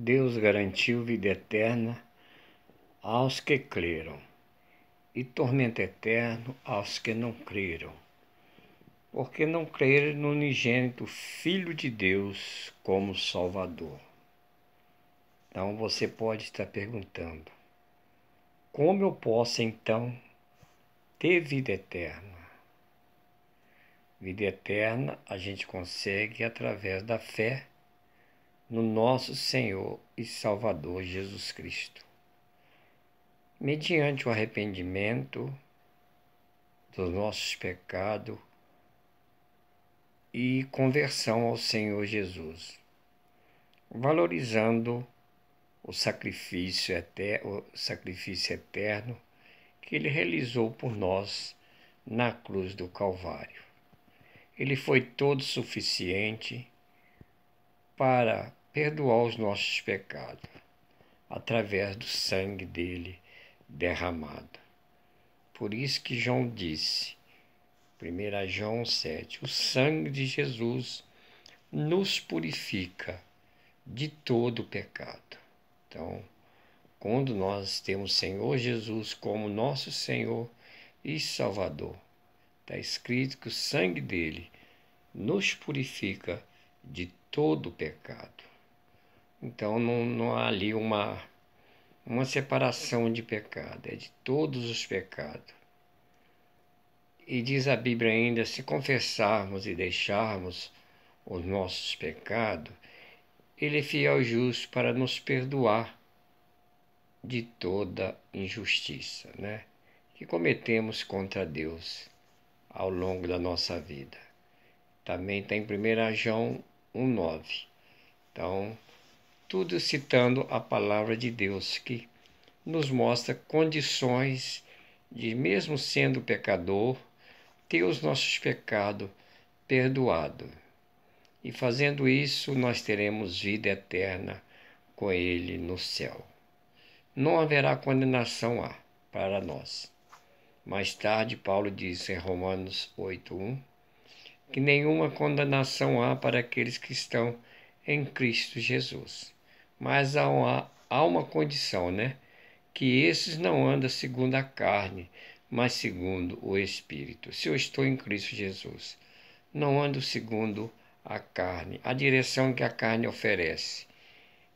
Deus garantiu vida eterna aos que creram, e tormento eterno aos que não creram, porque não creram no unigênito Filho de Deus como Salvador. Então você pode estar perguntando: como eu posso então ter vida eterna? Vida eterna a gente consegue através da fé no nosso Senhor e Salvador Jesus Cristo, mediante o arrependimento dos nossos pecados e conversão ao Senhor Jesus, valorizando o sacrifício eterno que Ele realizou por nós na cruz do Calvário. Ele foi todo suficiente para perdoar os nossos pecados, através do sangue dele derramado. Por isso que João disse, 1 João 7, o sangue de Jesus nos purifica de todo pecado. Então, quando nós temos Senhor Jesus como nosso Senhor e Salvador, está escrito que o sangue dele nos purifica de todo pecado. Então não há ali uma separação de pecado, é de todos os pecados. E diz a Bíblia ainda, se confessarmos e deixarmos os nossos pecados, Ele é fiel e justo para nos perdoar de toda injustiça, que cometemos contra Deus ao longo da nossa vida. Também está em 1 João 1,9. Então, tudo citando a palavra de Deus, que nos mostra condições de, mesmo sendo pecador, ter os nossos pecados perdoados. E fazendo isso, nós teremos vida eterna com Ele no céu. Não haverá condenação para nós. Mais tarde, Paulo disse em Romanos 8,1 que nenhuma condenação há para aqueles que estão em Cristo Jesus. Mas há uma condição, que esses não andam segundo a carne, mas segundo o Espírito. Se eu estou em Cristo Jesus, não ando segundo a carne, a direção que a carne oferece.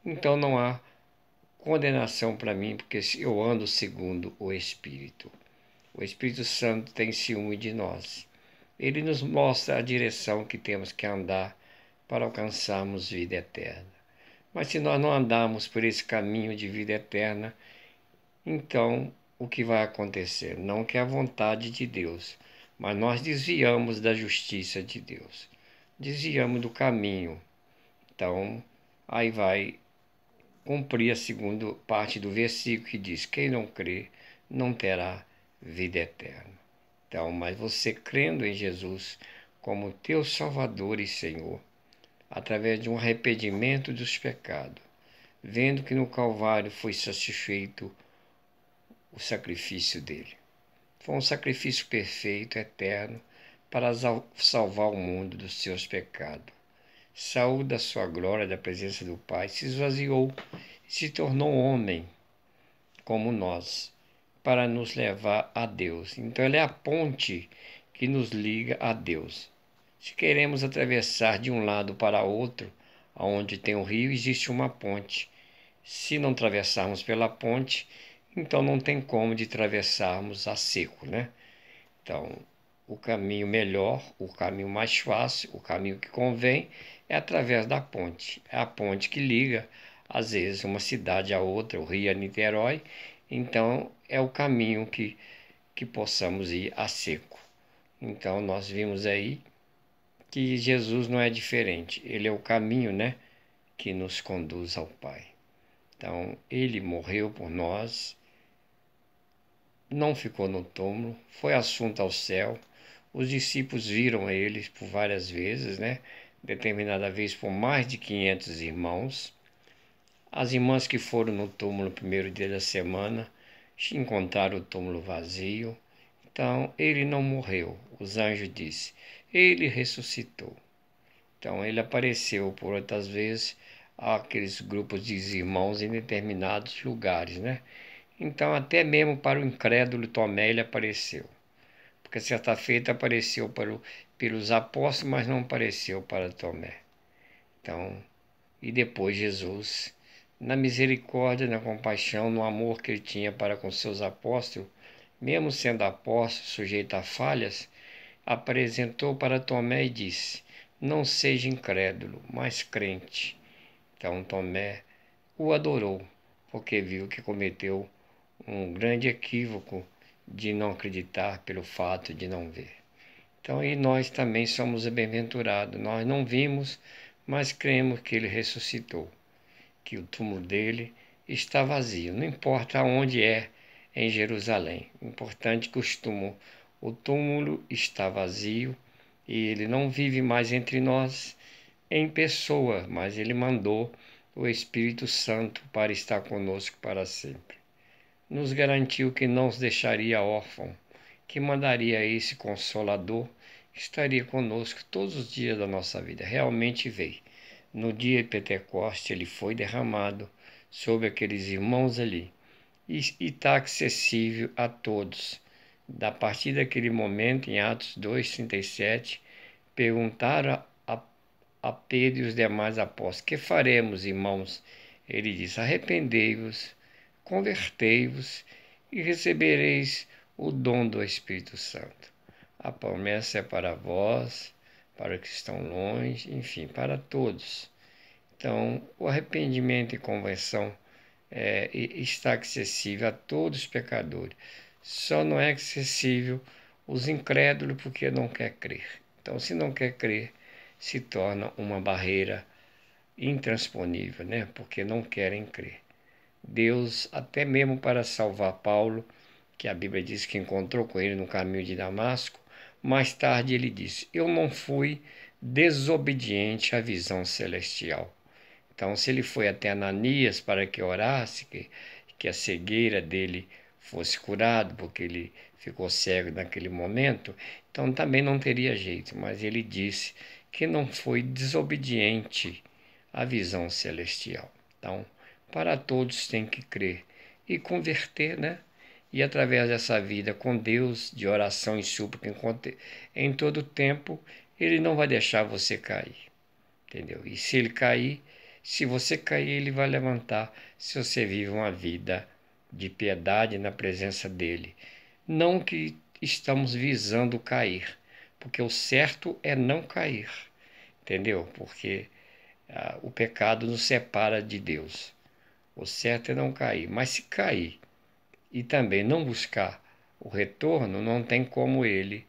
Então não há condenação para mim, porque eu ando segundo o Espírito. O Espírito Santo tem ciúme de nós. Ele nos mostra a direção que temos que andar para alcançarmos vida eterna. Mas se nós não andarmos por esse caminho de vida eterna, então o que vai acontecer? Não que é a vontade de Deus, mas nós desviamos da justiça de Deus. Desviamos do caminho. Então, aí vai cumprir a segunda parte do versículo que diz: quem não crê não terá vida eterna. Então, mas você crendo em Jesus como teu Salvador e Senhor, através de um arrependimento dos pecados, vendo que no Calvário foi satisfeito o sacrifício dele. Foi um sacrifício perfeito, eterno, para salvar o mundo dos seus pecados. Saiu da sua glória, da presença do Pai, se esvaziou e se tornou homem, como nós, para nos levar a Deus. Então ele é a ponte que nos liga a Deus. Se queremos atravessar de um lado para outro, onde tem um rio, existe uma ponte. Se não atravessarmos pela ponte, então não tem como de atravessarmos a seco, Então, o caminho melhor, o caminho mais fácil, o caminho que convém é através da ponte. É a ponte que liga, às vezes, uma cidade a outra, o Rio a Niterói. Então, é o caminho que possamos ir a seco. Então, nós vimos aí que Jesus não é diferente. Ele é o caminho, que nos conduz ao Pai. Então, ele morreu por nós, não ficou no túmulo, foi assunto ao céu. Os discípulos viram ele por várias vezes, determinada vez por mais de 500 irmãos. As irmãs que foram no túmulo no primeiro dia da semana encontraram o túmulo vazio. Então, ele não morreu. Os anjos disseram, ele ressuscitou. Então, ele apareceu por outras vezes aqueles grupos de irmãos em determinados lugares, né? Então, até mesmo para o incrédulo Tomé ele apareceu. Porque certa feita apareceu pelos apóstolos, mas não apareceu para Tomé. Então, e depois Jesus, na misericórdia, na compaixão, no amor que ele tinha para com seus apóstolos, mesmo sendo apóstolo, sujeito a falhas, apresentou para Tomé e disse: não seja incrédulo, mas crente. Então Tomé o adorou, porque viu que cometeu um grande equívoco de não acreditar pelo fato de não ver. Então, e nós também somos bem-aventurados. Nós não vimos, mas cremos que ele ressuscitou, que o túmulo dele está vazio. Não importa onde é em Jerusalém. O importante é que o túmulo está vazio e ele não vive mais entre nós em pessoa, mas ele mandou o Espírito Santo para estar conosco para sempre. Nos garantiu que não nos deixaria órfão, que mandaria esse Consolador, que estaria conosco todos os dias da nossa vida. Realmente veio. No dia de Pentecoste ele foi derramado sobre aqueles irmãos ali e está acessível a todos. A partir daquele momento, em Atos 2:37, perguntaram a Pedro e os demais apóstolos: que faremos, irmãos? Ele disse: arrependei-vos, convertei-vos e recebereis o dom do Espírito Santo. A promessa é para vós, para os que estão longe, enfim, para todos. Então, o arrependimento e conversão está acessível a todos os pecadores. Só não é acessível os incrédulos porque não quer crer. Então, se não quer crer, se torna uma barreira intransponível, né? Porque não querem crer. Deus, até mesmo para salvar Paulo, que a Bíblia diz que encontrou com ele no caminho de Damasco, mais tarde ele disse: eu não fui desobediente à visão celestial. Então, se ele foi até Ananias para que orasse, que a cegueira dele fosse curada, porque ele ficou cego naquele momento, então também não teria jeito. Mas ele disse que não foi desobediente à visão celestial. Então, para todos tem que crer e converter, né? E através dessa vida com Deus, de oração e súplica em todo tempo, ele não vai deixar você cair, entendeu? E se ele cair, se você cair, ele vai levantar, se você vive uma vida de piedade na presença dele. Não que estamos visando cair, porque o certo é não cair, entendeu? Porque o pecado nos separa de Deus. O certo é não cair, mas se cair e também não buscar o retorno, não tem como ele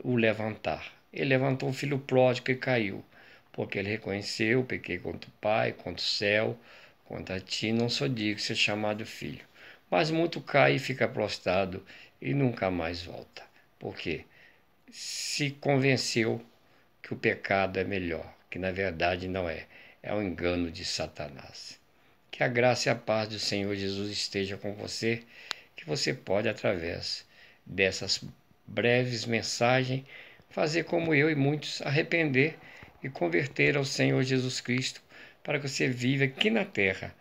o levantar. Ele levantou o filho pródigo e caiu, porque ele reconheceu: pequei contra o Pai, contra o céu, contra ti, não sou digno de ser chamado filho. Mas muito cai e fica prostrado e nunca mais volta. Porque se convenceu que o pecado é melhor, que na verdade não é. É um engano de Satanás. Que a graça e a paz do Senhor Jesus esteja com você, que você pode, através dessas breves mensagens, fazer como eu e muitos, arrepender e converter ao Senhor Jesus Cristo, para que você viva aqui na terra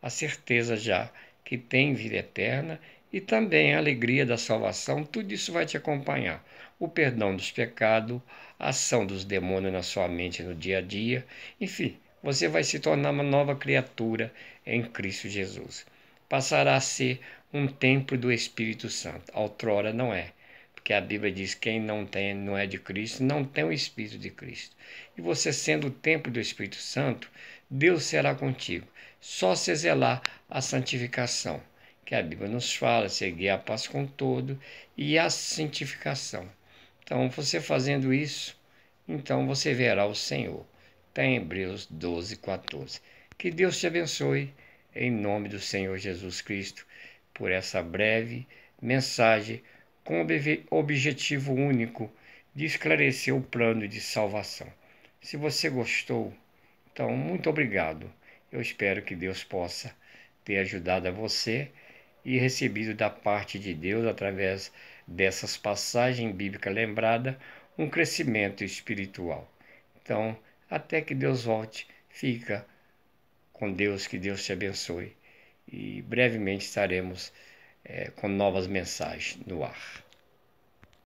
a certeza já que tem vida eterna e também a alegria da salvação. Tudo isso vai te acompanhar. O perdão dos pecados, a ação dos demônios na sua mente no dia a dia, enfim, você vai se tornar uma nova criatura em Cristo Jesus. Passará a ser um templo do Espírito Santo. Outrora não é, porque a Bíblia diz que quem não é de Cristo, não tem o Espírito de Cristo. E você sendo o templo do Espírito Santo, Deus será contigo. Só se zelar a santificação, que a Bíblia nos fala, seguir a paz com todo e a santificação. Então, você fazendo isso, então você verá o Senhor. Está em Hebreus 12:14. Que Deus te abençoe, em nome do Senhor Jesus Cristo, por essa breve mensagem com o objetivo único de esclarecer o plano de salvação. Se você gostou, então muito obrigado. Eu espero que Deus possa ter ajudado a você e recebido da parte de Deus, através dessas passagens bíblicas lembradas, um crescimento espiritual. Então, até que Deus volte, fica com Deus, que Deus te abençoe. E brevemente estaremos com novas mensagens no ar.